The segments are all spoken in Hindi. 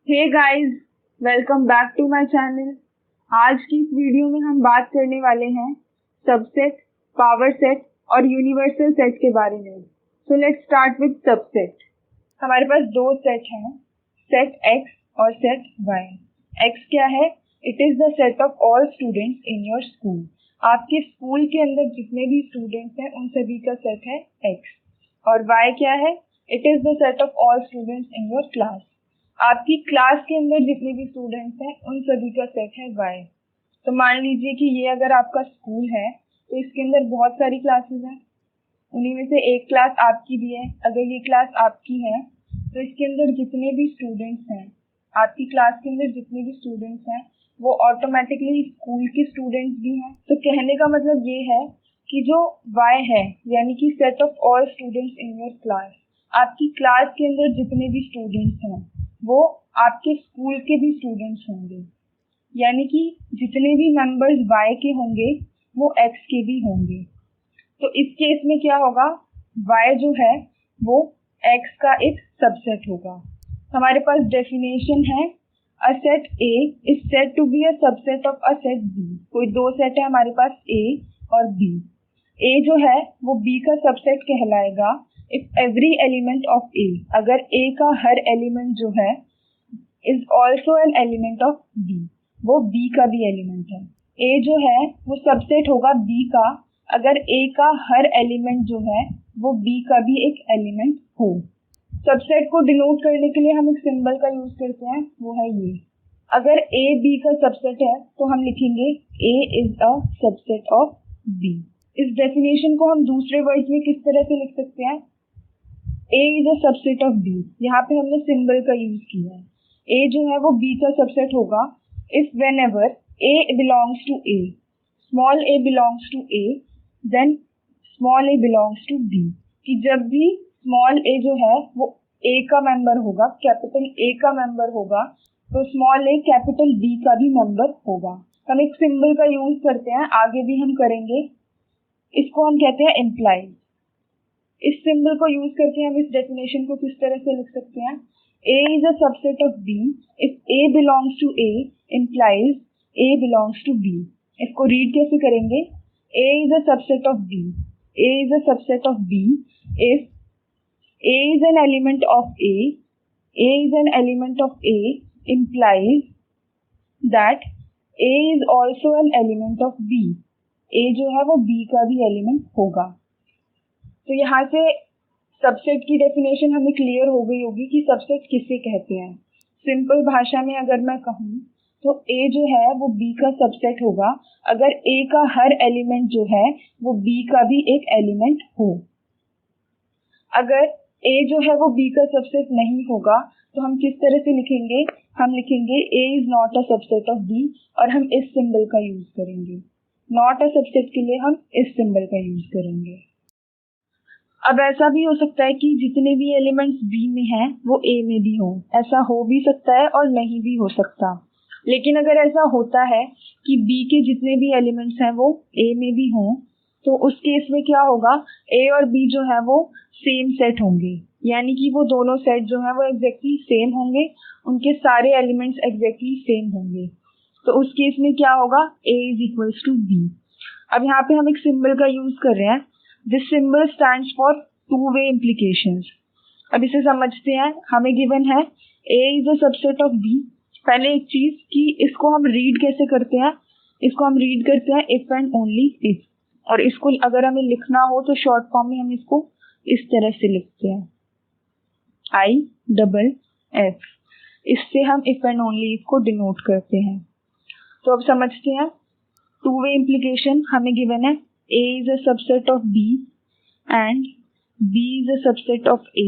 Hey guys, welcome back to my channel. आज की इस वीडियो में हम बात करने वाले हैं सबसेट, पावर सेट और यूनिवर्सल सेट के बारे में। So let's start with subset. हमारे पास दो सेट हैं, सेट X और सेट Y। X क्या है? It is the set of all students in your school. आपके स्कूल के अंदर जितने भी स्टूडेंट्स हैं उन सभी का सेट है X। और Y क्या है? It is the set of all students in your class. आपकी क्लास के अंदर जितने भी स्टूडेंट्स हैं उन सभी का सेट है Y। तो मान लीजिए कि ये अगर आपका स्कूल है तो इसके अंदर बहुत सारी क्लासेस हैं, उन्हीं में से एक क्लास आपकी भी है। अगर ये क्लास आपकी है तो इसके अंदर जितने भी स्टूडेंट्स हैं, आपकी क्लास के अंदर जितने भी स्टूडेंट्स हैं वो ऑटोमेटिकली स्कूल के स्टूडेंट्स भी हैं। तो कहने का मतलब ये है कि जो Y है यानी कि set of all students in your class, आपकी क्लास के अंदर जितने भी स्टूडेंट्स हैं वो आपके स्कूल के भी स्टूडेंट्स होंगे, यानी कि जितने भी मेंबर्स Y के होंगे वो X के भी होंगे। तो इस केस में क्या होगा, Y जो है वो X का एक सबसेट होगा। हमारे पास डेफिनेशन है, a set A is said to be a subset of a set B। कोई दो सेट है हमारे पास A और B। A जो है वो B का सबसेट कहलाएगा if every element of A, अगर A का हर एलिमेंट जो है is also an element of B, वो B का भी एलिमेंट है। A जो है वो सबसेट होगा B का अगर A का हर एलिमेंट जो है वो B का भी एक एलिमेंट हो। सबसेट को डिनोट करने के लिए हम एक सिंबल का यूज करते हैं, वो है ये। अगर A B का सबसेट है तो हम लिखेंगे A is a subset of B। इस डेफिनेशन को हम दूसरे वर्ड्स में किस तरह से लिख सकते हैं? A is a subset of B। यहाँ पे हमने सिंबल का यूज किया है। A जो है वो B का सबसेट होगा if whenever A belongs to A, small a belongs to A, then small a belongs to B। कि जब भी स्मॉल a जो है वो A का मेंबर होगा, कैपिटल A का मेंबर होगा, तो स्मॉल a कैपिटल B का भी मेंबर होगा। हम एक सिंबल का यूज करते हैं, आगे भी हम करेंगे। इसको हम कहते हैं इम्प्लाइज। इस सिंबल को यूज करके हम इस डेफिनेशन को किस तरह से लिख सकते हैं? A is a subset of B if A belongs to A implies A belongs to B। इसको रीड कैसे करेंगे? A is a subset of B, A is a subset of B if A is an element of A, A is an element of A implies that A is also an element of B। A जो है वो B का भी एलिमेंट होगा। तो यहाँ से सबसेट की डेफिनेशन हमें क्लियर हो गई होगी कि सबसेट किसे कहते हैं। सिंपल भाषा में अगर मैं कहूँ तो A जो है वो B का सबसेट होगा अगर A का हर एलिमेंट जो है वो B का भी एक एलिमेंट हो। अगर A जो है वो B का सबसेट नहीं होगा तो हम किस तरह से लिखेंगे? हम लिखेंगे A is not a subset of B और हम इस सिंबल का यूज करेंगे। नॉट अ सबसेट के लिए हम इस सिंबल का यूज करेंगे। अब ऐसा भी हो सकता है कि जितने भी एलिमेंट्स B में हैं वो A में भी हो। ऐसा हो भी सकता है और नहीं भी हो सकता। लेकिन अगर ऐसा होता है कि B के जितने भी एलिमेंट्स हैं वो A में भी हों तो उस केस में क्या होगा? A और B जो है वो सेम सेट होंगे, यानी कि वो दोनों सेट जो है वो एग्जैक्टली सेम होंगे, उनके सारे एलिमेंट्स एग्जैक्टली सेम होंगे। तो उस केस में क्या होगा? A is equals to B। अब यहाँ पे हम एक सिंबल का यूज कर रहे हैं। This symbol stands for two way implications. अब इसे समझते हैं। हमें गिवन है A is a subset of B। पहले एक चीज कि इसको हम रीड कैसे करते हैं? इसको हम रीड करते हैं इफ एंड ओनली इफ, और इसको अगर हमें लिखना हो तो शॉर्ट फॉर्म में हम इसको इस तरह से लिखते हैं, IFF। इससे हम इफ एंड ओनली इफ को डिनोट करते हैं। तो अब समझते हैं टू वे इम्प्लीकेशन। हमें गिवन है A is a subset of B and B is a subset of A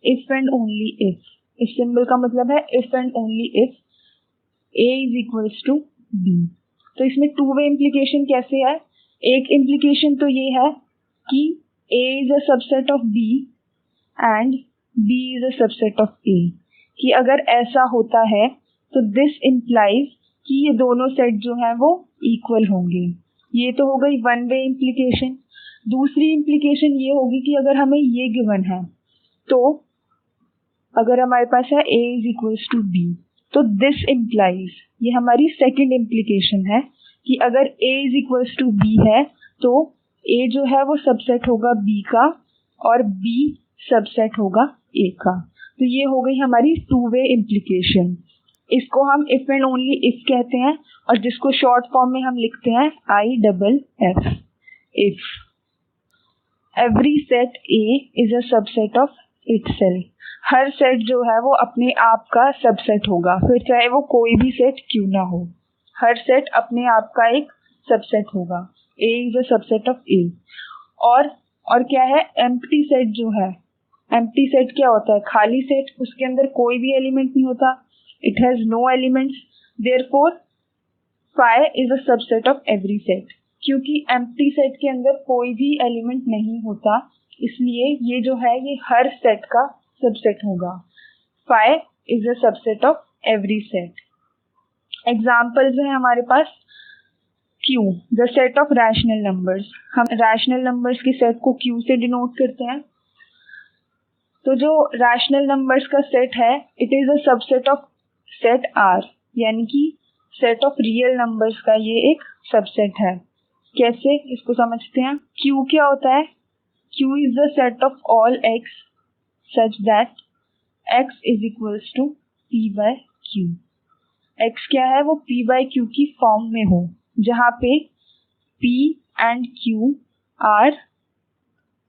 if and only if। इस सिंबल का मतलब है if and only if A is equals to B। तो इसमें टू वे इम्प्लीकेशन कैसे है? एक इम्प्लीकेशन तो ये है कि A is a subset of B and B is a subset of A, कि अगर ऐसा होता है तो दिस implies कि ये दोनों सेट जो हैं वो इक्वल होंगे। ये तो हो गई वन वे इम्प्लीकेशन। दूसरी इम्प्लीकेशन ये होगी कि अगर हमें ये गिवन है तो अगर हमारे पास है A is equals to B, तो दिस इम्प्लाइज, ये हमारी सेकंड इम्प्लीकेशन है कि अगर A is equals to B है तो A जो है वो सबसेट होगा B का और B सबसेट होगा A का। तो ये हो गई हमारी टू वे इम्प्लीकेशन। इसको हम इफ एंड ओनली इफ कहते हैं और जिसको शॉर्ट फॉर्म में हम लिखते हैं IFF। If every set A is a subset of itself, her set जो है वो अपने आप का सबसेट होगा, फिर चाहे वो कोई भी सेट क्यों ना हो, हर सेट अपने आप का एक सबसेट होगा। A is a subset of A। और क्या है, एम्प्टी सेट जो है, एम्प्टी सेट क्या होता है, खाली सेट, उसके अंदर कोई भी एलिमेंट नहीं होता, it has no elements, therefore phi is a subset of every set. क्योंकि एम्प्टी सेट के अंदर कोई भी एलिमेंट नहीं होता, इसलिए ये जो है ये हर सेट का सबसेट होगा। phi is a subset of every set. Examples हैं हमारे पास Q, the set of rational numbers. हम रैशनल नंबर्स के सेट को Q से डिनोट करते हैं। तो जो रैशनल नंबर्स का सेट है, it is a subset of set R, यानी कि सेट ऑफ रियल नंबर्स का ये एक सबसेट है। कैसे, इसको समझते हैं। Q क्या होता है, Q is the set of all X such that X is equals to P by Q। X क्या है, वो P बाय Q की फॉर्म में हो, जहाँ पे P and Q are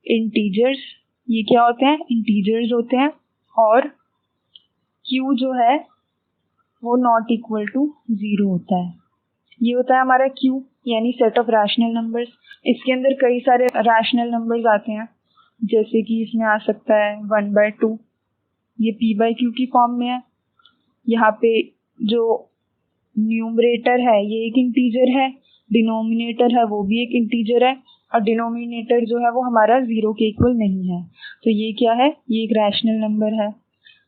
integers, ये क्या होते हैं, इंटीजर्स होते हैं, और Q जो है वो नॉट इक्वल टू 0 होता है। ये होता है हमारा Q, यानी सेट ऑफ रैशनल नंबर्स। इसके अंदर कई सारे रैशनल नंबर्स आते हैं, जैसे कि इसमें आ सकता है 1/2, ये P बाय Q की फॉर्म में है। यहाँ पे जो न्यूमरेटर है ये एक इंटीजर है, डिनोमिनेटर है वो भी एक इंटीजर है, और डिनोमिनेटर जो है वो हमारा 0 के इक्वल नहीं है। तो ये क्या है, ये एक रैशनल नंबर है।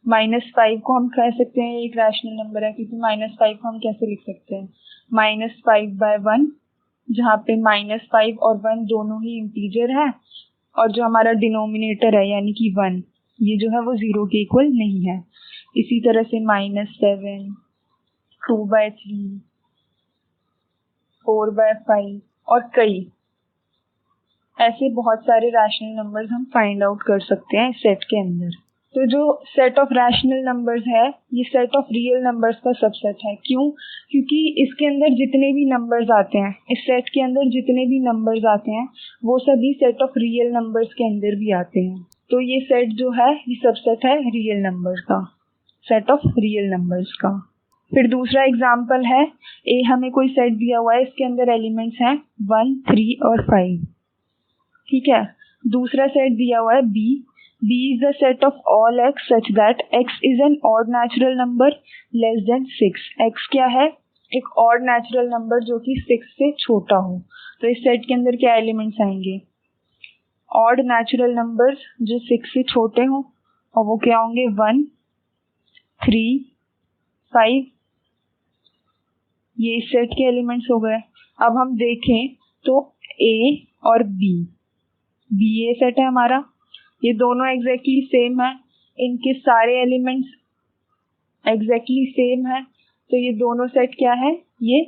-5 को हम कह सकते हैं ये एक रैशनल नंबर है, क्योंकि -5 को हम कैसे लिख सकते हैं, -5/1, जहाँ पे -5 और 1 दोनों ही इंटीजर है, और जो हमारा डिनोमिनेटर है यानी कि 1, ये जो है वो 0 के इक्वल नहीं है। इसी तरह से -7, 2/3, 4/5 और कई ऐसे बहुत सारे रैशनल नंबर्स हम फाइंड आउट कर सकते हैं इस सेट के अंदर। तो जो सेट ऑफ रैशनल नंबर्स है ये सेट ऑफ रियल नंबर्स का सबसेट है। क्यों, क्योंकि इसके अंदर जितने भी नंबर्स आते हैं, इस सेट के अंदर जितने भी नंबर्स आते हैं वो सभी सेट ऑफ रियल नंबर्स के अंदर भी आते हैं। तो ये सेट जो है ये सबसेट है रियल नंबर्स का, सेट ऑफ रियल नंबर्स का। फिर दूसरा एग्जाम्पल है, ए हमें कोई सेट दिया हुआ है, इसके अंदर एलिमेंट्स हैं 1, 3 और 5, ठीक है। दूसरा सेट दिया हुआ है B is the set of all x such that x is an odd natural number less than 6। x क्या है, एक odd natural number जो कि 6 से छोटा हो। तो इस सेट के अंदर क्या एलिमेंट्स आएंगे, odd natural numbers जो 6 से छोटे हो, और वो क्या होंगे 1, 3, 5, ये इस सेट के एलिमेंट्स हो गए। अब हम देखें तो A और B ये सेट है हमारा, ये दोनों एग्जैक्टली सेम है, इनके सारे एलिमेंट्स एग्जैक्टली सेम है, तो ये दोनों सेट क्या है, ये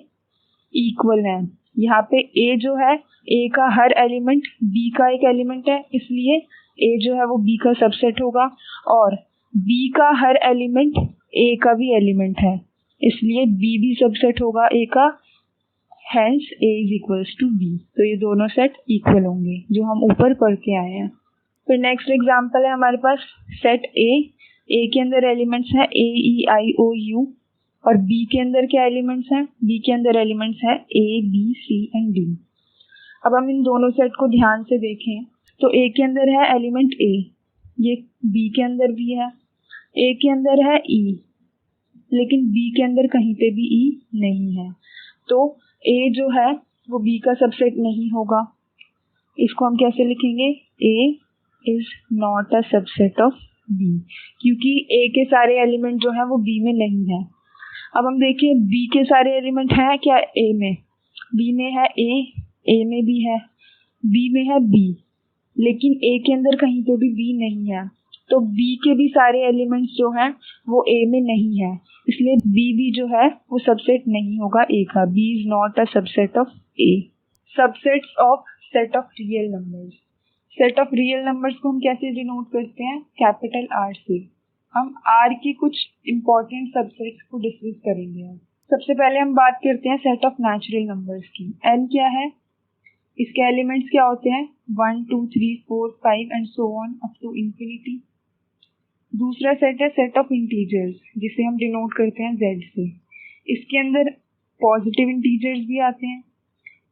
इक्वल है। यहाँ पे A जो है, A का हर एलिमेंट B का एक एलिमेंट है, इसलिए A जो है वो B का सबसेट होगा, और B का हर एलिमेंट A का भी एलिमेंट है, इसलिए B भी सबसेट होगा A का, hence A is equals to B। तो ये दोनों सेट इक्वल होंगे जो हम ऊपर पढ़ के आए हैं। फिर नेक्स्ट एग्जांपल है हमारे पास सेट A के अंदर एलिमेंट्स हैं A, E, I, O, U, और B के अंदर क्या एलिमेंट्स हैं, B के अंदर एलिमेंट्स हैं A, B, C and D। अब हम इन दोनों सेट को ध्यान से देखें तो A के अंदर है एलिमेंट A, ये B के अंदर भी है, A के अंदर है E, लेकिन B के अंदर कहीं पे भी E नहीं है, तो A जो है वो B का सबसेट नहीं होगा। इसको हम कैसे लिखेंगे, A is not a subset of B, क्योंकि A के सारे एलिमेंट जो है वो B में नहीं है। अब हम देखिए B के सारे एलिमेंट हैं क्या A में, B में है A में भी है, B में है B, लेकिन A के अंदर कहीं पे भी B नहीं है, तो B के भी सारे एलिमेंट्स जो हैं वो A में नहीं है, इसलिए B भी जो है वो सबसेट नहीं होगा A का। B is not a subset of A। Subsets of set of real numbers. Set of real numbers को हम कैसे डिनोट करते हैं? कैपिटल R से। हम R की कुछ इंपॉर्टेंट सबसेट्स को डिस्कस करेंगे। सबसे पहले हम बात करते हैं सेट ऑफ नेचुरल नंबर्स की। N क्या है? इसके एलिमेंट्स क्या होते हैं? 1 2 3 4 5 and so on up to infinity. दूसरा सेट है सेट ऑफ इंटीजर्स, जिसे हम डिनोट करते हैं Z से। इसके अंदर पॉजिटिव इंटीजर्स भी आते हैं,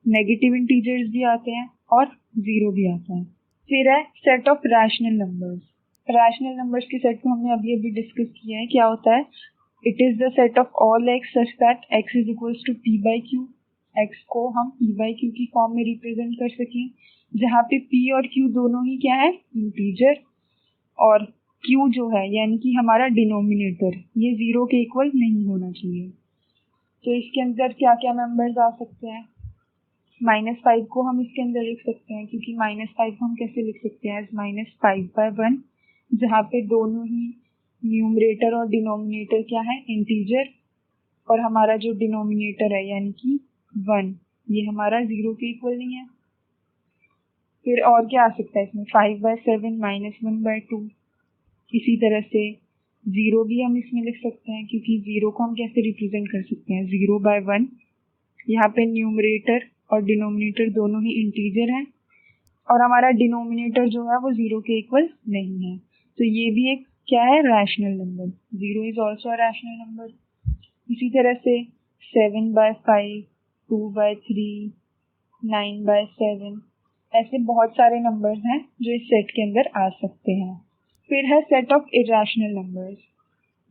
नेगेटिव इंटीजर्स भी आते हैं और जीरो भी आता है। फिर है set of rational numbers. Rational numbers के सेट को हमने अभी अभी डिस्कस किया है। क्या होता है? It is the set of all x such that x is equals to p by q. x को हम p बाई क्यू की फॉर्म में रिप्रेजेंट कर सकें, जहाँ पे p और q दोनों ही क्या है? इंटीजर, और q जो है यानी कि हमारा डिनोमिनेटर, ये जीरो के इक्वल नहीं होना चाहिए। तो इसके अंदर क्या क्या मेंबर्स आ सकते हैं? -5 को हम इसके अंदर लिख सकते हैं, क्योंकि -5 को हम कैसे लिख सकते हैं? एज -5/1, जहाँ पे दोनों ही न्यूमरेटर और डिनोमिनेटर क्या है? इंटीजर, और हमारा जो डिनोमिनेटर है यानी कि 1, ये हमारा जीरो के इक्वल नहीं है। फिर और क्या आ सकता है इसमें? 5/7 -1/2। इसी तरह से जीरो भी हम इसमें लिख सकते हैं, क्योंकि जीरो को हम कैसे रिप्रेजेंट कर सकते हैं? 0/1। यहाँ पे न्यूमरेटर और डिनोमिनेटर दोनों ही इंटीजर हैं, और हमारा डिनोमिनेटर जो है वो जीरो के इक्वल नहीं है, तो ये भी एक क्या है? Rational number. Zero is also a rational number. इसी तरह से 7/5, 2/3, 9/7, ऐसे बहुत सारे नंबर्स हैं जो इस सेट के अंदर आ सकते हैं। फिर है सेट ऑफ इरेशनल नंबर्स।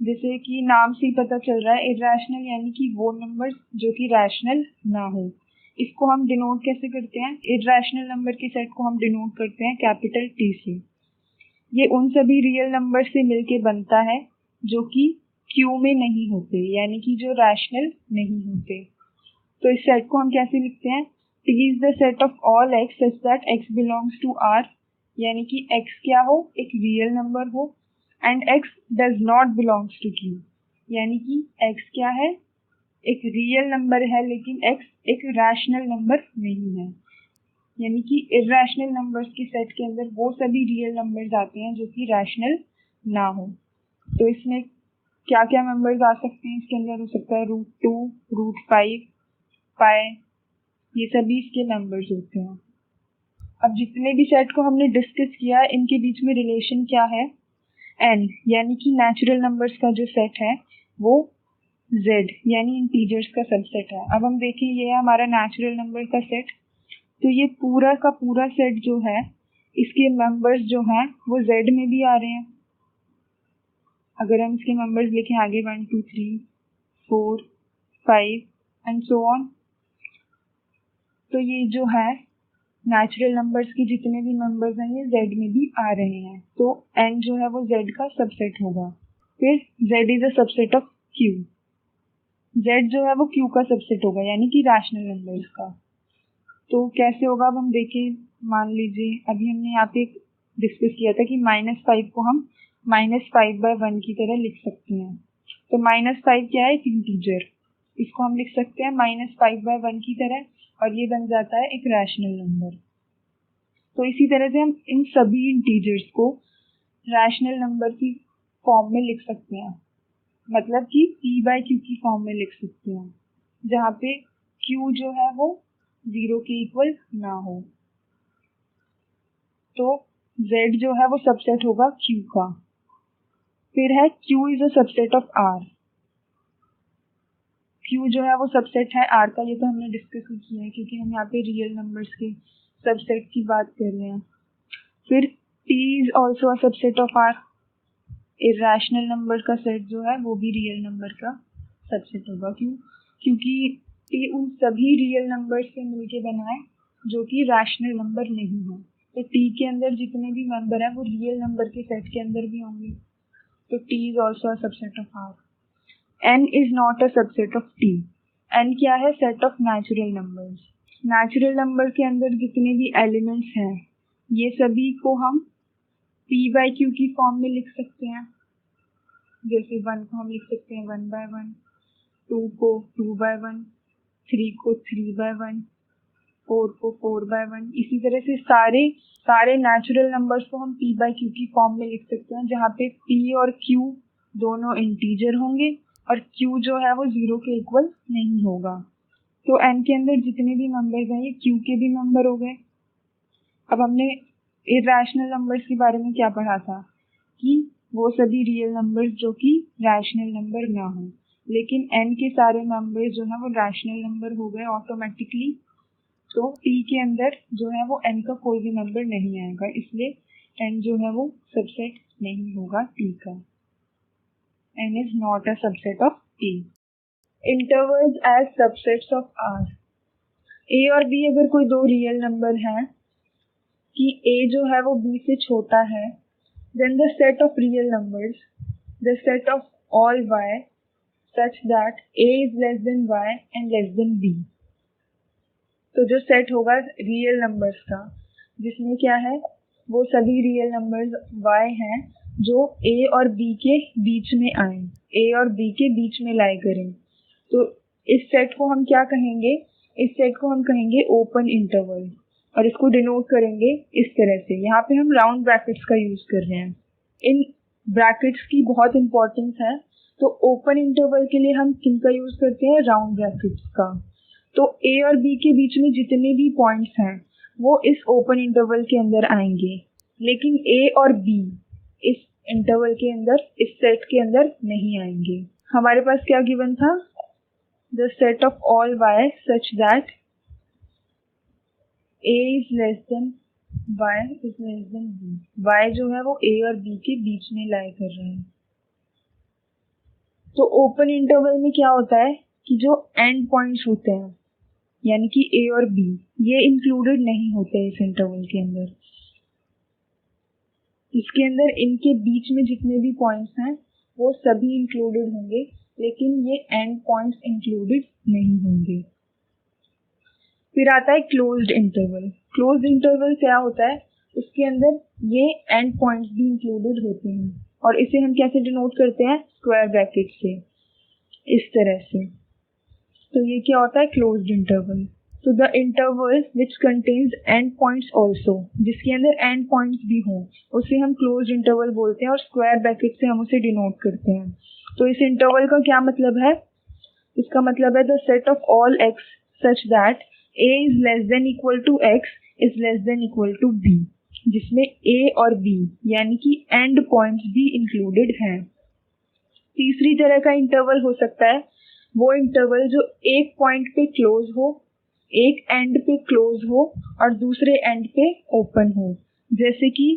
जैसे कि नाम से ही पता चल रहा है, इरेशनल यानी कि वो नंबर्स जो कि रैशनल ना हो। इसको हम डिनोट कैसे करते हैं? इरेशनल नंबर के सेट को हम डिनोट करते हैं कैपिटल T से। ये उन सभी रियल नंबर से मिलके बनता है जो कि क्यू में नहीं होते, यानी कि जो रैशनल नहीं होते। तो इस सेट को हम कैसे लिखते हैं? T is the set of all x such that x belongs to R, यानी कि x क्या हो? एक रियल नंबर हो, and x does not belongs to Q, यानी कि x क्या है? एक रियल नंबर है, लेकिन x एक रैशनल नंबर नहीं है। यानी कि इरेशनल नंबर्स के सेट के अंदर वो सभी रियल नंबर्स आते हैं जो कि रैशनल ना हो। तो इसमें क्या क्या नंबर्स आ सकते हैं? इसके अंदर हो सकता है √2, √5, पाई, ये सभी इसके नंबर्स होते हैं। अब जितने भी सेट को हमने डिस्कस किया, इनके बीच में रिलेशन क्या है? n, यानी कि नेचुरल नंबर्स का जो सेट है वो z यानी इंटीजर्स का सबसेट है। अब हम देखें, ये है हमारा नेचुरल नंबर का सेट। तो ये पूरा का पूरा सेट जो है, इसके मेंबर्स जो हैं वो z में भी आ रहे हैं। अगर हम इसके मेंबर्स लिखें आगे 1 2 3 4 5 एंड सो ऑन, तो ये जो है नेचुरल नंबर्स के जितने भी मेंबर्स हैं ये z में भी आ रहे हैं। तो n जो है वो z का सबसेट होगा। फिर z is a subset of q। z जो है वो q का सबसेट होगा, यानी कि रैशनल नंबर्स का। तो कैसे होगा? अब हम देखें, मान लीजिए अभी हमने यहाँ पे डिस्कस किया था कि -5 को हम -5/1 की तरह लिख सकते हैं। तो -5 क्या है? एक इंटीजर, इसको हम लिख सकते हैं -5/1 की तरह, और ये बन जाता है एक रैशनल नंबर। तो इसी तरह से हम इन सभी इंटीजर्स को रैशनल नंबर की फॉर्म में लिख सकते हैं, मतलब कि p/q की फॉर्म में लिख सकते हैं, जहाँ पे q जो है वो जीरो के इक्वल ना हो। तो z जो है वो सबसेट होगा q का। फिर है q is a subset of r। q जो है वो सबसेट है r का, ये तो हमने डिस्कस किया है क्योंकि हम यहाँ पे रियल नंबर्स के सबसेट की बात कर रहे हैं। फिर t is also a subset of r। Irrational number का सेट जो है वो भी रियल नंबर का सबसेट होगा। क्यों? क्योंकि t उन सभी रियल नंबर से मिलके बना है जो कि रैशनल नंबर नहीं है। तो t के अंदर जितने भी मेंबर हैं वो रियल नंबर के सेट के अंदर भी होंगे। तो t is also a subset of r। n is not a subset of t। n क्या है? Set of natural numbers. Natural number के अंदर जितने भी एलिमेंट्स हैं ये सभी को हम पी बाई क्यू की फॉर्म में लिख सकते हैं। जैसे 1 को हम लिख सकते हैं 1/1, 2 को 2/1, 3 को 3/1, 4 को 4/1। इसी तरह से सारे नेचुरल नंबर्स को हम पी बाई क्यू की फॉर्म में लिख सकते हैं, जहाँ पे पी और क्यू दोनों इंटीजर होंगे और क्यू जो है वो 0 के इक्वल नहीं होगा। तो एन के अंदर जितने भी नंबर्स हैं ये क्यू के भी नंबर हो गए। अब हमने इरैशनल नंबर्स के बारे में क्या पढ़ा था कि वो सभी रियल नंबर्स जो कि रैशनल नंबर ना हो, लेकिन एन के सारे नंबर्स जो है वो रैशनल नंबर हो गए ऑटोमेटिकली। तो टी के अंदर जो है वो एन का कोई भी नंबर नहीं आएगा, इसलिए एन जो है वो सबसेट नहीं होगा टी का। N is not a subset of T. Intervals as subsets of R. A और बी अगर कोई दो रियल नंबर हैं कि ए जो है वो बी से छोटा है, then the set of real numbers, the set of all y such that a is less than y and less than b। तो जो सेट होगा रियल नंबर्स का, जिसमें क्या है वो सभी रियल नंबर्स y हैं जो a और b के बीच में आए, a और b के बीच में लाई करें। तो इस सेट को हम क्या कहेंगे? इस सेट को हम कहेंगे ओपन इंटरवल, और इसको डिनोट करेंगे इस तरह से। यहाँ पे हम राउंड ब्रैकेट्स का यूज कर रहे हैं। इन ब्रैकेट्स की बहुत इंपॉर्टेंस है। तो ओपन इंटरवल के लिए हम किनका यूज करते हैं? राउंड ब्रैकेट्स का। तो ए और बी के बीच में जितने भी पॉइंट्स हैं वो इस ओपन इंटरवल के अंदर आएंगे, लेकिन ए और बी इस इंटरवल के अंदर, इस सेट के अंदर नहीं आएंगे। हमारे पास क्या गिवन था? The set of all y such that a is less than y is less than b। y जो है वो a और b के बीच में लाई कर रहे हैं। तो ओपन इंटरवल में क्या होता है कि जो एंड पॉइंट्स होते हैं यानी कि a और b ये इंक्लूडेड नहीं होते इस इंटरवल के अंदर। इसके अंदर इनके बीच में जितने भी पॉइंट्स हैं वो सभी इंक्लूडेड होंगे, लेकिन ये एंड पॉइंट्स इंक्लूडेड नहीं होंगे। फिर आता है क्लोज्ड इंटरवल। क्लोज्ड इंटरवल क्या होता है? उसके अंदर ये एंड पॉइंट्स भी इंक्लूडेड होते हैं, और इसे हम कैसे डिनोट करते हैं? स्क्वायर ब्रैकेट से, इस तरह से। तो ये क्या होता है? Closed interval. तो the interval which contains end points also, जिसके अंदर एंड पॉइंट्स भी हों, उसे हम क्लोज्ड इंटरवल बोलते हैं, और स्क्वायर ब्रैकेट से हम उसे डिनोट करते हैं। तो इस इंटरवल का क्या मतलब है? इसका मतलब है the set of all x such that a is less than equal to x is less than equal to b, जिसमें a और b यानी कि एंड पॉइंट्स भी इंक्लूडेड हैं। तीसरी तरह का इंटरवल हो सकता है वो इंटरवल जो एक पॉइंट पे क्लोज हो, एक एंड पे क्लोज हो और दूसरे एंड पे ओपन हो। जैसे कि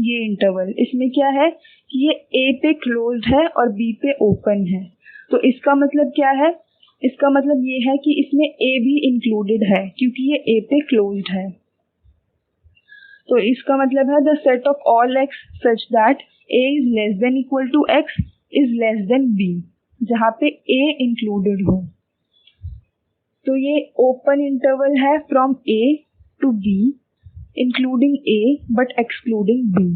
ये इंटरवल, इसमें क्या है कि ये a पे क्लोज है और b पे ओपन है। तो इसका मतलब क्या है? इसका मतलब ये है कि इसमें a भी इंक्लूडेड है, क्योंकि ये a पे क्लोज्ड है। तो इसका मतलब है the set of all x such that a is less than equal to x is less than b, जहाँ पे a इंक्लूडेड हो। तो ये ओपन इंटरवल है from a to b including a but excluding b।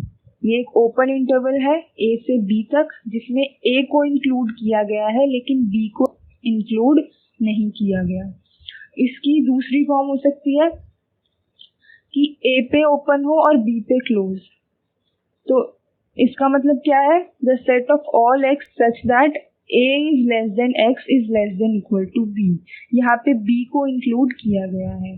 ये एक ओपन इंटरवल है a से b तक, जिसमें a को इंक्लूड किया गया है लेकिन b को इंक्लूड नहीं किया गया। इसकी दूसरी फॉर्म हो सकती है कि a पे ओपन हो और b पे क्लोज। तो इसका मतलब क्या है? The set of all x such that a is less than x is less than equal to b। यहाँ पे b को इंक्लूड किया गया है।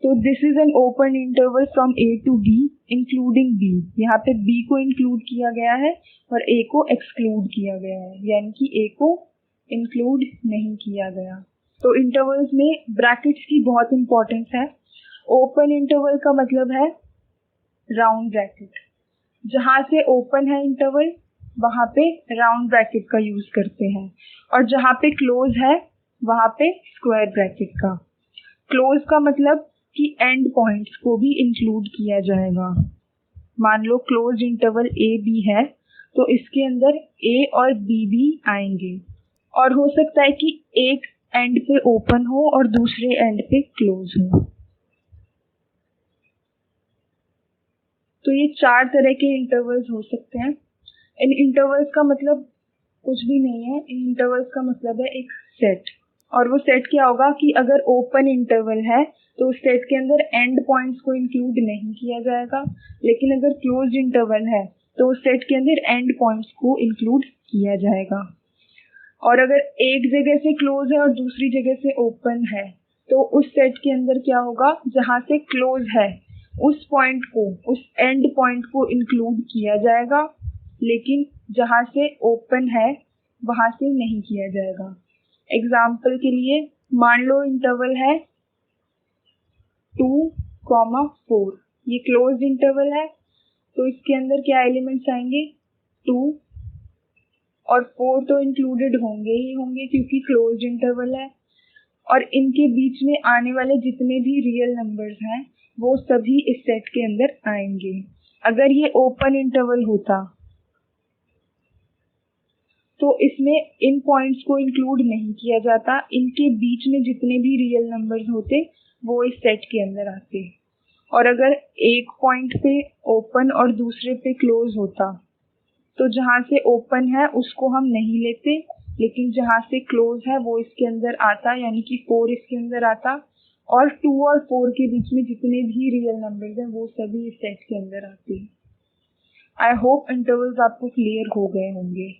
तो this is an open interval from a to b including b। यहाँ पे b को इंक्लूड किया गया है और a को एक्सक्लूड किया गया है, यानी कि a को इंक्लूड नहीं किया गया। तो इंटरवल्स में ब्रैकेट्स की बहुत इंपॉर्टेंस है। ओपन इंटरवल का मतलब है राउंड ब्रैकेट। जहाँ से ओपन है इंटरवल वहाँ पे राउंड ब्रैकेट का यूज करते हैं, और जहाँ पे क्लोज है वहाँ पे स्क्वायर ब्रैकेट का। क्लोज का मतलब कि एंड पॉइंट्स को भी इंक्लूड किया जाएगा। मान लो क्लोज इंटरवल a b है, तो इसके अंदर a और b भी आएंगे, और हो सकता है कि एक एंड पे ओपन हो और दूसरे एंड पे क्लोज हो। तो ये 4 तरह के इंटरवल्स हो सकते हैं। इन इंटरवल्स का मतलब कुछ भी नहीं है, इन इंटरवल्स का मतलब है एक सेट। और वो सेट क्या होगा कि अगर ओपन इंटरवल है तो उस सेट के अंदर एंड पॉइंट्स को इंक्लूड नहीं किया जाएगा, लेकिन अगर क्लोज्ड इंटरवल है तो उस सेट के अंदर एंड पॉइंट्स को इंक्लूड किया जाएगा। और अगर एक जगह से क्लोज है और दूसरी जगह से ओपन है तो उस सेट के अंदर क्या होगा, जहां से क्लोज है उस पॉइंट को, उस एंड पॉइंट को इंक्लूड किया जाएगा, लेकिन जहां से ओपन है वहां से नहीं किया जाएगा। एग्जाम्पल के लिए मान लो इंटरवल है 2,4, ये क्लोज्ड इंटरवल है, तो इसके अंदर क्या एलिमेंट्स आएंगे, 2 और 4 तो इंक्लूडेड होंगे ही होंगे क्योंकि क्लोज्ड इंटरवल है। और इनके बीच में आने वाले जितने भी रियल नंबर्स हैं वो सभी इस सेट के अंदर आएंगे। अगर ये ओपन इंटरवल होता तो इसमें इन पॉइंट्स को इंक्लूड नहीं किया जाता, इनके बीच में जितने भी रियल नंबर्स होते वो इस सेट के अंदर आते। और अगर एक पॉइंट पे ओपन और दूसरे पे क्लोज होता तो जहां से ओपन है उसको हम नहीं लेते, लेकिन जहां से क्लोज है वो इसके अंदर आता, यानी कि 4 इसके अंदर आता, और 2 और 4 के बीच में जितने भी रियल नंबर्स हैं वो सभी इस सेट के अंदर आते। आई होप इंटरवल्स आपको क्लियर हो गए होंगे।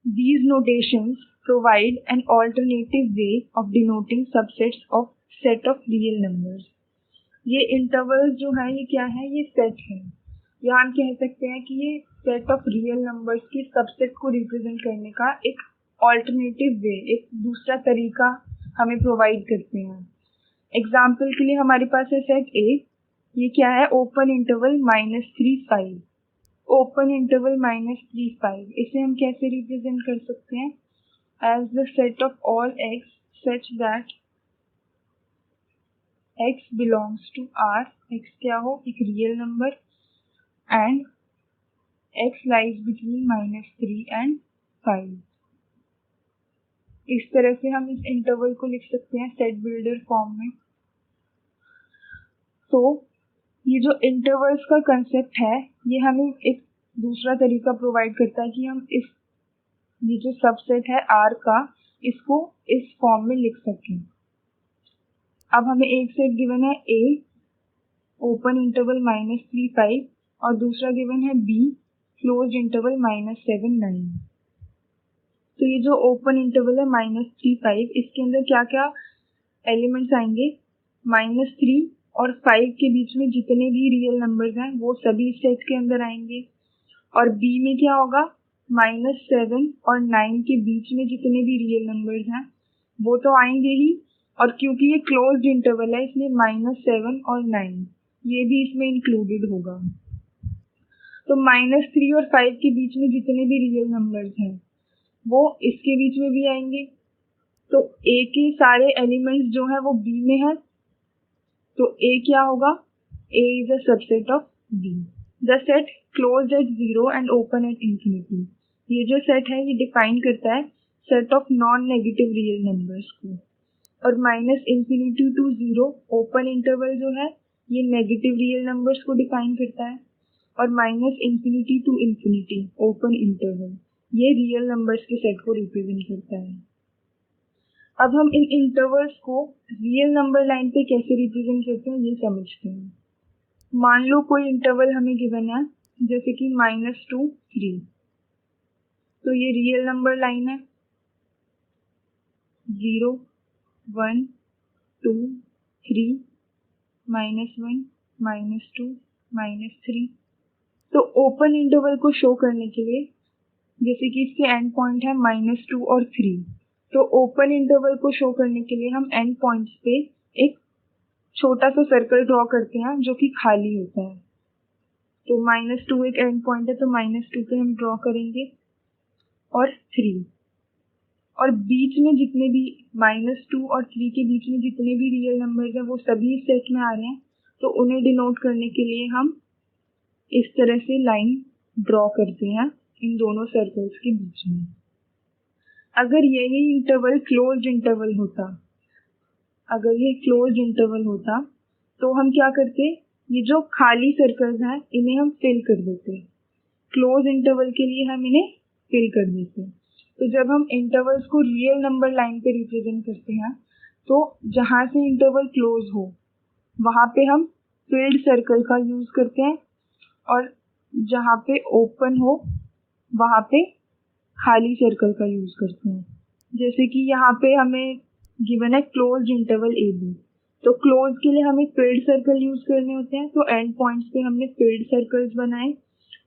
These notations provide an alternative way of denoting subsets of set of real numbers. ये इंटरवल्स जो है ये क्या है, ये सेट है, या हम कह सकते हैं कि ये सेट ऑफ रियल नंबर्स के सबसेट को रिप्रेजेंट करने का एक ऑल्टरनेटिव वे, एक दूसरा तरीका हमें प्रोवाइड करते हैं। एग्जाम्पल के लिए हमारे पास है सेट ए, ये क्या है, ओपन इंटरवल -3 5, ओपन इंटरवल -3 5, इसे हम कैसे रिप्रेजेंट कर सकते हैं, as the set of all x such that x belongs to R, x क्या हो, एक real number, and x lies between -3 and 5। इस तरह से हम इस इंटरवल को लिख सकते हैं सेट बिल्डर फॉर्म में। तो ये जो इंटरवल्स का कंसेप्ट है ये हमें एक दूसरा तरीका प्रोवाइड करता है कि हम ये जो सबसेट है R का, इसको इस फॉर्म में लिख सकें। अब हमें एक सेट गिवन है A, ओपन इंटरवल -3 5, और दूसरा गिवन है B, क्लोज्ड इंटरवल -7 9। तो ये जो ओपन इंटरवल है -3 5, इसके अंदर क्या क्या एलिमेंट्स आएंगे, -3 और 5 के बीच में जितने भी रियल नंबर्स हैं वो सभी इस सेट के अंदर आएंगे। और B में क्या होगा, -7 और 9 के बीच में जितने भी रियल नंबर्स हैं वो तो आएंगे ही, और क्योंकि ये क्लोज्ड इंटरवल है इसमें -7 और 9 ये भी इसमें इंक्लूडेड होगा। तो -3 और 5 के बीच में जितने भी रियल नंबर्स हैं वो इसके बीच में भी आएंगे। तो A के सारे एलिमेंट्स जो है वो B में है, तो A क्या होगा, A is a subset of B। The set closed eight 0 and open at infinity, ये जो सेट है ये डिफाइन करता है set of non negative real numbers को। और -∞ to 0 ओपन इंटरवल जो है ये नेगेटिव रियल नंबर्स को डिफाइन करता है, और -∞ to इंफिनिटी ओपन इंटरवल ये रियल नंबर्स के सेट को रिप्रेजेंट करता है। अब हम इन इंटरवल्स को रियल नंबर लाइन पे कैसे रिप्रेजेंट करते हैं ये समझते हैं। मान लो कोई इंटरवल हमें गिवन है जैसे कि -2 3, तो ये रियल नंबर लाइन है, 0 1 2 3 -1 -2 -3। तो ओपन इंटरवल को शो करने के लिए, जैसे कि इसके एंड पॉइंट है -2 और 3, तो ओपन इंटरवल को शो करने के लिए हम एंड पॉइंट्स पे एक छोटा सा सर्कल ड्रॉ करते हैं जो कि खाली होता है। तो -2 एक एंड पॉइंट है तो -2 पे हम ड्रॉ करेंगे, और 3, और बीच में जितने भी -2 और 3 के बीच में जितने भी रियल नंबर्स हैं वो सभी इस सेट में आ रहे हैं, तो उन्हें डिनोट करने के लिए हम इस तरह से लाइन ड्रॉ करते हैं इन दोनों सर्कल्स के बीच में। अगर यही इंटरवल क्लोज्ड इंटरवल होता, अगर ये क्लोज्ड इंटरवल होता तो हम क्या करते, ये जो खाली सर्कल्स हैं इन्हें हम फिल कर देते हैं, क्लोज इंटरवल के लिए हम इन्हें फिल कर देते हैं। तो जब हम इंटरवल्स को रियल नंबर लाइन पे रिप्रेजेंट करते हैं तो जहाँ से इंटरवल क्लोज हो वहाँ पे हम फिल्ड सर्कल का यूज़ करते हैं और जहाँ पे ओपन हो वहाँ पे खाली सर्कल का यूज़ करते हैं। जैसे कि यहाँ पे हमें गिवन है क्लोज इंटरवल ए बी, तो क्लोज के लिए हमें फिल्ड सर्कल यूज़ करने होते हैं। तो एंड पॉइंट्स पे हमने फिल्ड सर्कल्स बनाए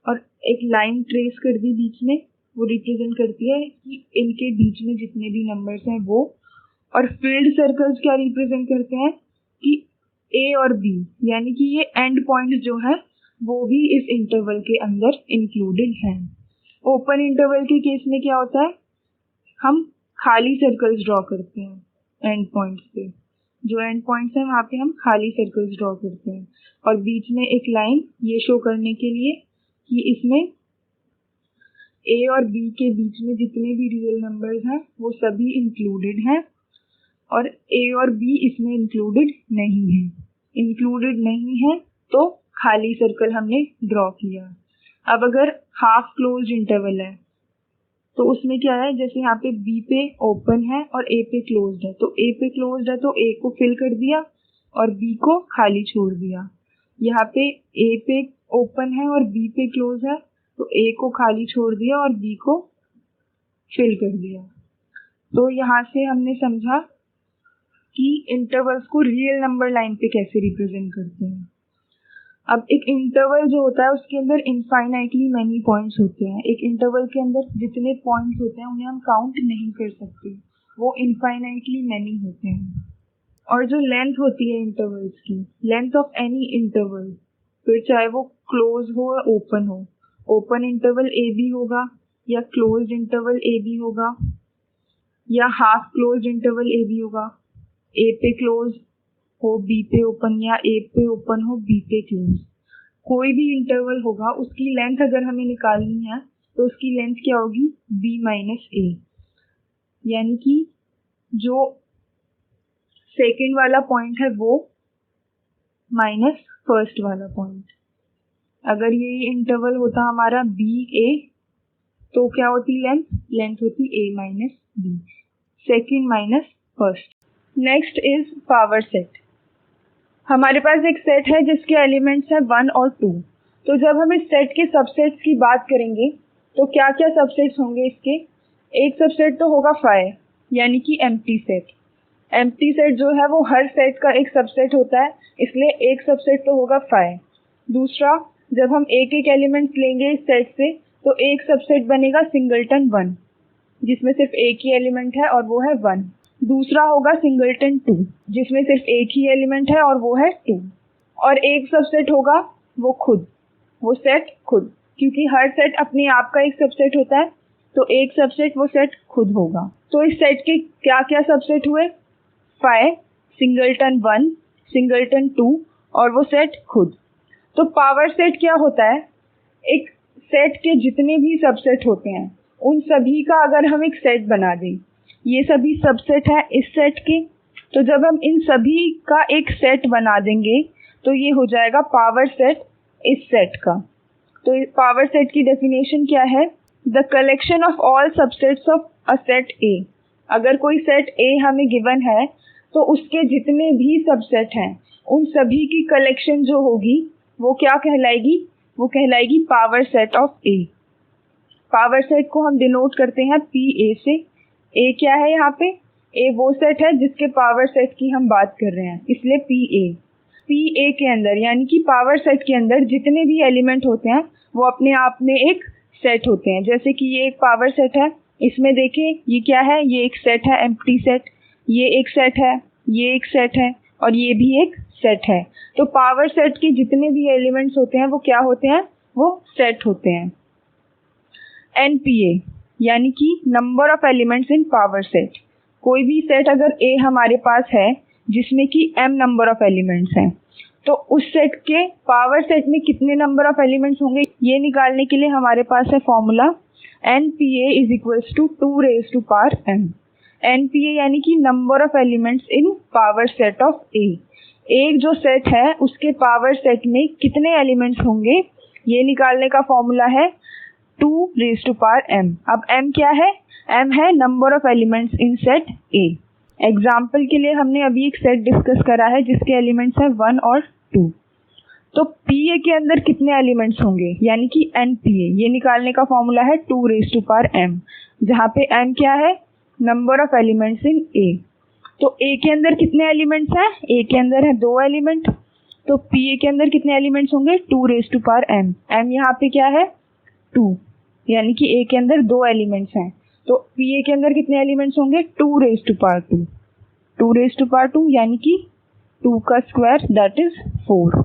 और एक लाइन ट्रेस कर दी बीच में, वो रिप्रेजेंट करती है कि इनके बीच में जितने भी नंबर्स हैं वो। और फिल्ड सर्कल्स क्या रिप्रेजेंट करते हैं कि ए और बी, यानी कि ये एंड पॉइंट्स जो है वो भी इस इंटरवल के अंदर इंक्लूडेड हैं। ओपन इंटरवल के केस में क्या होता है, हम खाली सर्कल्स ड्रॉ करते हैं एंड पॉइंट्स पे, जो एंड पॉइंट्स हैं वहाँ पे हम खाली सर्कल्स ड्रॉ करते हैं और बीच में एक लाइन ये शो करने के लिए कि इसमें ए और बी के बीच में जितने भी रियल नंबर्स हैं वो सभी इंक्लूडेड हैं और ए और बी इसमें इंक्लूडेड नहीं है। इंक्लूडेड नहीं है तो खाली सर्कल हमने ड्रॉ किया। अब अगर हाफ क्लोज इंटरवल है तो उसमें क्या है, जैसे यहाँ पे बी पे ओपन है और ए पे क्लोज्ड है, तो ए पे क्लोज्ड है तो ए को फिल कर दिया और बी को खाली छोड़ दिया। यहाँ पे ए पे ओपन है और बी पे क्लोज है तो ए को खाली छोड़ दिया और बी को फिल कर दिया। तो यहाँ से हमने समझा कि इंटरवल्स को रियल नंबर लाइन पे कैसे रिप्रेजेंट करते हैं। अब एक इंटरवल जो होता है उसके अंदर इनफाइनाइटली मैनी पॉइंट्स होते हैं। एक इंटरवल के अंदर जितने पॉइंट्स होते हैं उन्हें हम काउंट नहीं कर सकते, वो इनफाइनाइटली मैनी होते हैं। और जो लेंथ होती है इंटरवल्स की, लेंथ ऑफ एनी इंटरवल, फिर चाहे वो क्लोज हो या ओपन हो, ओपन इंटरवल ए बी होगा या क्लोज इंटरवल ए बी होगा या half close interval A B होगा, ए पे क्लोज हो बी पे ओपन या ए पे ओपन हो बी पे क्लोज, कोई भी इंटरवल होगा उसकी लेंथ अगर हमें निकालनी है तो उसकी लेंथ क्या होगी, बी माइनस ए, यानी कि जो सेकेंड वाला पॉइंट है वो माइनस फर्स्ट वाला पॉइंट। अगर ये इंटरवल होता हमारा बी ए तो क्या होती लेंथ, लेंथ होती A minus B, second minus first. Next is power set. हमारे पास एक सेट है जिसके एलिमेंट्स हैं 1 और 2। तो जब हम इस सेट के सबसेट्स की बात करेंगे तो क्या क्या सबसेट्स होंगे इसके। एक सबसेट तो होगा 5 यानी कि एम्प्टी सेट। एम्प्टी सेट जो है वो हर सेट का एक सबसेट होता है, इसलिए एक सबसेट तो होगा 5। दूसरा, जब हम एक एक एलिमेंट्स लेंगे इस सेट से तो एक सबसेट बनेगा सिंगलटन 1 जिसमें सिर्फ एक ही एलिमेंट है और वो है 1। दूसरा होगा सिंगलटन 2 जिसमें सिर्फ एक ही एलिमेंट है और वो है 2। और एक सबसेट होगा वो खुद, वो सेट खुद, क्योंकि हर सेट अपने आप का एक सबसेट होता है तो एक सबसेट वो सेट खुद होगा। तो इस सेट के क्या क्या सबसेट हुए, 5, सिंगलटन 1, सिंगलटन 2 और वो सेट खुद। तो पावर सेट क्या होता है, एक सेट के जितने भी सबसेट होते हैं उन सभी का अगर हम एक सेट बना दें, ये सभी सबसेट है इस सेट के, तो जब हम इन सभी का एक सेट बना देंगे तो ये हो जाएगा पावर सेट इस सेट का। तो पावर सेट की डेफिनेशन क्या है, the collection of all subsets of a set ए। अगर कोई सेट ए हमें गिवन है तो उसके जितने भी सबसेट हैं उन सभी की कलेक्शन जो होगी वो क्या कहलाएगी, वो कहलाएगी power set of A. Power set को हम डिनोट करते हैं पी ए से। ए क्या है यहाँ पे, ए वो सेट है जिसके पावर सेट की हम बात कर रहे हैं, इसलिए पी ए। पी ए के अंदर यानी कि पावर सेट के अंदर जितने भी एलिमेंट होते हैं वो अपने आप में एक सेट होते हैं। जैसे कि ये एक पावर सेट है, इसमें देखिए ये क्या है, ये एक सेट है एम्प्टी सेट, ये एक सेट है, ये एक सेट है और ये भी एक सेट है। तो पावर सेट के जितने भी एलिमेंट्स होते हैं वो क्या होते हैं, वो सेट होते हैं। एनपीए यानी कि number of elements in power set. कोई भी सेट अगर ए हमारे पास है जिसमें कि m नंबर ऑफ एलिमेंट्स हैं तो उस सेट के पावर सेट में कितने नंबर ऑफ एलिमेंट्स होंगे ये निकालने के लिए हमारे पास है formula NPA is equals to 2 raise to power m। NPA यानी कि number of elements in power set of A. एक जो सेट है उसके पावर सेट में कितने एलिमेंट्स होंगे, ये निकालने का फॉर्मूला है 2m। अब m क्या है? m है number of elements in set A। Example के लिए हमने अभी एक सेट डिस्कस करा है जिसके एलिमेंट्स हैं 1 और 2। तो PA के अंदर कितने एलिमेंट्स होंगे, यानी कि NPA, ये निकालने का फॉर्मूला है 2m, जहाँ पे m क्या है? Number of elements in A। तो A के अंदर कितने एलिमेंट्स हैं? A के अंदर है 2 एलिमेंट। तो PA के अंदर कितने एलिमेंट्स होंगे? 2m। m यहाँ पे क्या है? 2, यानी कि A के अंदर 2 एलिमेंट्स हैं। तो PA के अंदर कितने एलिमेंट्स होंगे? 2 2 यानी कि 2 का स्क्वायर दैट इज 4।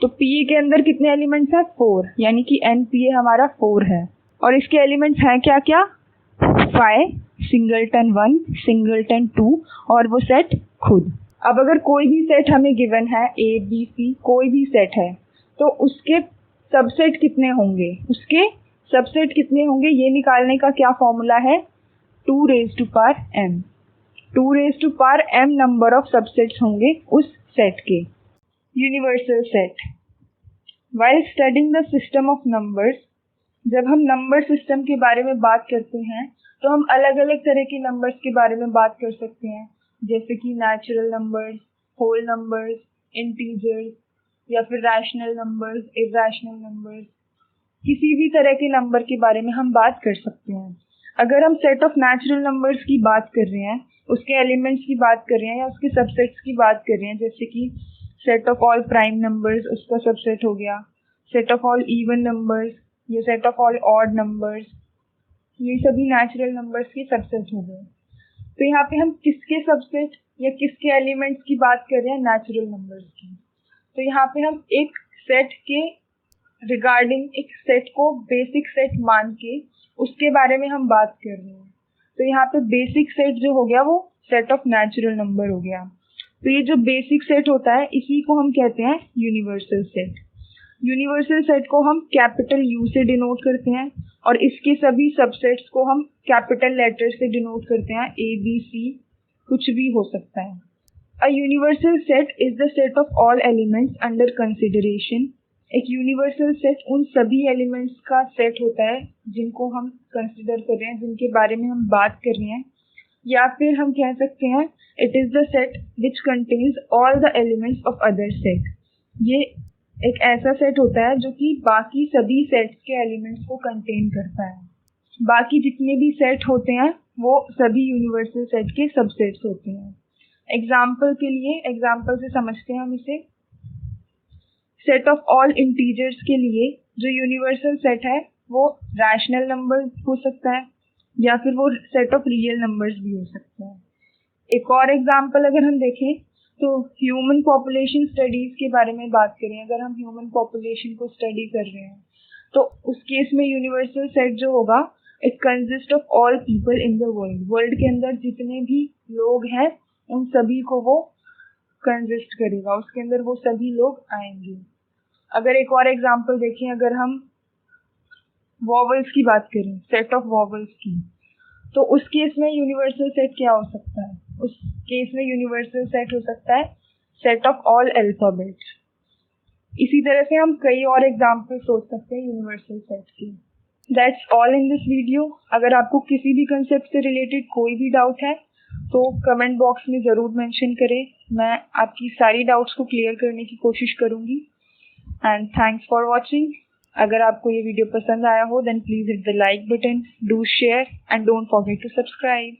तो PA के अंदर कितने एलिमेंट्स हैं? 4, यानी कि NPA हमारा 4 है। और इसके एलिमेंट्स हैं क्या क्या? 5, सिंगलटन 1, सिंगलटन 2 और वो सेट खुद। अब अगर कोई भी सेट हमें गिवन है, A B C कोई भी सेट है, तो उसके सबसेट कितने होंगे, ये निकालने का क्या फॉर्मूला है? 2m। 2m number of subsets होंगे उस सेट के। Universal set. While studying the system of numbers, जब हम नंबर सिस्टम के बारे में बात करते हैं तो हम अलग अलग तरह के नंबर्स के बारे में बात कर सकते हैं, जैसे कि natural numbers, whole numbers, integers, या फिर रैशनल नंबर्स, इरैशनल नंबर्स। किसी भी तरह के नंबर के बारे में हम बात कर सकते हैं। अगर हम सेट ऑफ नेचुरल नंबर्स की बात कर रहे हैं, उसके एलिमेंट्स की बात कर रहे हैं या उसके सबसेट्स की बात कर रहे हैं, जैसे कि set of all prime numbers उसका सबसेट हो गया, set of all even numbers, ये set of all odd numbers, ये सभी नेचुरल नंबर्स के सबसेट हो गए। तो यहाँ पे हम किसके सबसेट या किसके एलिमेंट्स की बात कर रहे हैं? नेचुरल नंबर्स की। तो यहाँ पे हम एक सेट के रिगार्डिंग, एक सेट को बेसिक सेट मान के उसके बारे में हम बात कर रहे हैं। तो यहाँ पे बेसिक सेट जो हो गया वो सेट ऑफ नेचुरल नंबर हो गया। तो ये जो बेसिक सेट होता है इसी को हम कहते हैं यूनिवर्सल सेट। यूनिवर्सल सेट को हम कैपिटल U से डिनोट करते हैं और इसके सभी सबसेट्स को हम कैपिटल लेटर से डिनोट करते हैं, A B C कुछ भी हो सकता है। A universal set is the set of all elements under consideration. एक यूनिवर्सल सेट उन सभी एलिमेंट्स का सेट होता है जिनको हम कंसिडर कर रहे हैं, जिनके बारे में हम बात कर रहे हैं, या फिर हम कह सकते हैं it is the set which contains all the elements of other set. ये एक ऐसा सेट होता है जो कि बाकी सभी सेट्स के एलिमेंट्स को कंटेन करता है। बाकी जितने भी सेट होते हैं वो सभी यूनिवर्सल सेट के सबसेट्स होते हैं। एग्जाम्पल के लिए, एग्जाम्पल से समझते हैं हम इसे। सेट ऑफ ऑल इंटीजर्स के लिए जो यूनिवर्सल सेट है वो रैशनल नंबर हो सकता है या फिर वो सेट ऑफ रियल नंबर्स भी हो सकता है। एक और एग्जाम्पल अगर हम देखें तो ह्यूमन पॉपुलेशन स्टडीज के बारे में बात करें, अगर हम ह्यूमन पॉपुलेशन को स्टडी कर रहे हैं तो उस केस में यूनिवर्सल सेट जो होगा it consist of all people in the world. World के अंदर जितने भी लोग हैं उन सभी को वो कंसिस्ट करेगा, उसके अंदर वो सभी लोग आएंगे। अगर एक और एग्जाम्पल देखें, अगर हम वॉवल्स की बात करें, सेट ऑफ वॉवल्स की, तो उस केस में यूनिवर्सल सेट क्या हो सकता है? उस केस में यूनिवर्सल सेट हो सकता है सेट ऑफ ऑल अल्फाबेट्स। इसी तरह से हम कई और एग्जाम्पल सोच सकते हैं यूनिवर्सल सेट की। That's all in this video. अगर आपको किसी भी कंसेप्ट से रिलेटेड कोई भी डाउट है तो कमेंट बॉक्स में ज़रूर मेंशन करें, मैं आपकी सारी डाउट्स को क्लियर करने की कोशिश करूँगी। And thanks for watching. अगर आपको ये वीडियो पसंद आया हो then please hit the like button, do share and don't forget to subscribe.